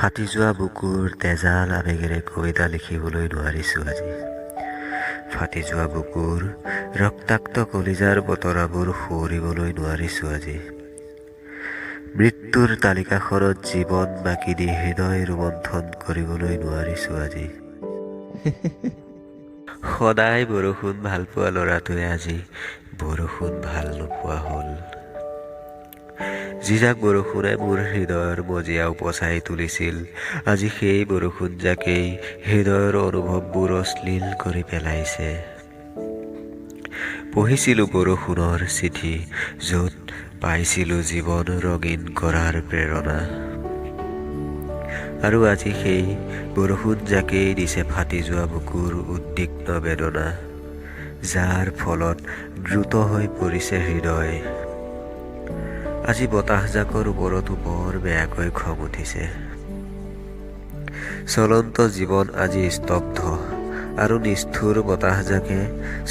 ফাটি যোৱা বুকুৰ তেজাল আবেগেৰে কবিতা লিখিবলৈ নোৱাৰিছোঁ আজি। ফাটি যোৱা বুকুৰ ৰক্তাক্ত কলিজাৰ বতৰাবোৰ সোঁৱৰিবলৈ নোৱাৰিছোঁ আজি। মৃত্যুৰ তালিকাখনত জীৱন বাকি দি হৃদয় ৰোমন্থন কৰিবলৈ নোৱাৰিছোঁ আজি। সদায় বৰষুণ ভাল পোৱা ল'ৰাটোৱে আজি বৰষুণ ভাল নোপোৱা হ'ল। যিজাক বৰষুণে মোৰ হৃদয়ৰ মজিয়া উপচাই তুলিছিল, আজি সেই বৰষুণ জাকেই হৃদয়ৰ অনুভৱবোৰ অশ্লীল কৰি পেলাইছে। পঢ়িছিলোঁ বৰষুণৰ চিঠি, য'ত পাইছিলোঁ জীৱন ৰঙীন কৰাৰ প্ৰেৰণা। আৰু আজি সেই বৰষুণ জাকেই দিছে ফাটি যোৱা বুকুৰ উদ্বিগ্ন বেদনা, যাৰ ফলত দ্ৰুত হৈ পৰিছে হৃদয়। আজি বতাহজাকৰ ওপৰতো বৰ বেয়াকৈ খং উঠিছে। চলন্ত জীৱন আজি স্তব্ধ, আৰু নিষ্ঠুৰ বতাহজাকে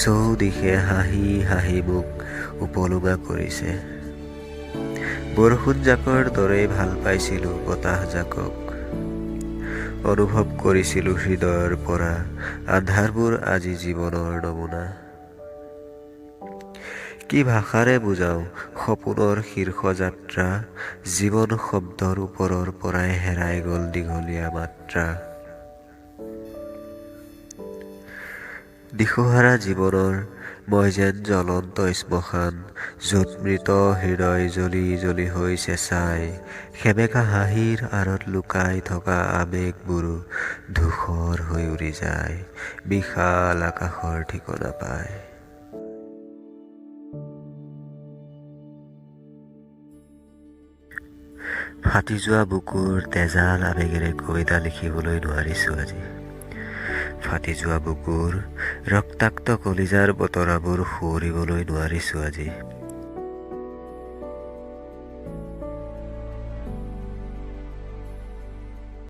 চৌদিশে হাঁহি হাঁহি মোক উপলুঙা কৰিছে। বৰষুণজাকৰ দৰেই ভাল পাইছিলোঁ বতাহজাকক। অনুভৱ কৰিছিলোঁ হৃদয়ৰ পৰা আন্ধাৰবোৰ আজি জীৱনৰ নমুনা। কি ভাষাৰে বুজাওঁ সপোনৰ শীৰ্ষযাত্ৰা, জীৱন শব্দৰ ওপৰৰ পৰাই হেৰাই গ'ল দীঘলীয়া মাত্ৰা। দিশহাৰা জীৱনৰ মই যেন জ্বলন্ত শ্মশান, য'ত মৃত হৃদয় জ্বলি জ্বলি হৈছে ছাই। সেমেকা হাঁহিৰ আঁৰত লুকাই থকা আবেগবোৰো ধূসৰ হৈ উৰি যায়, বিশাল আকাশৰ ঠিকনা পায়। ফাটি যোৱা বুকুৰ তেজাল আবেগেৰে কবিতা লিখিবলৈ নোৱাৰিছোঁ আজি। ফাটি যোৱা বুকুৰ ৰক্তাক্ত কলিজাৰ বতৰাবোৰ সোঁৱৰিবলৈ নোৱাৰিছোঁ আজি।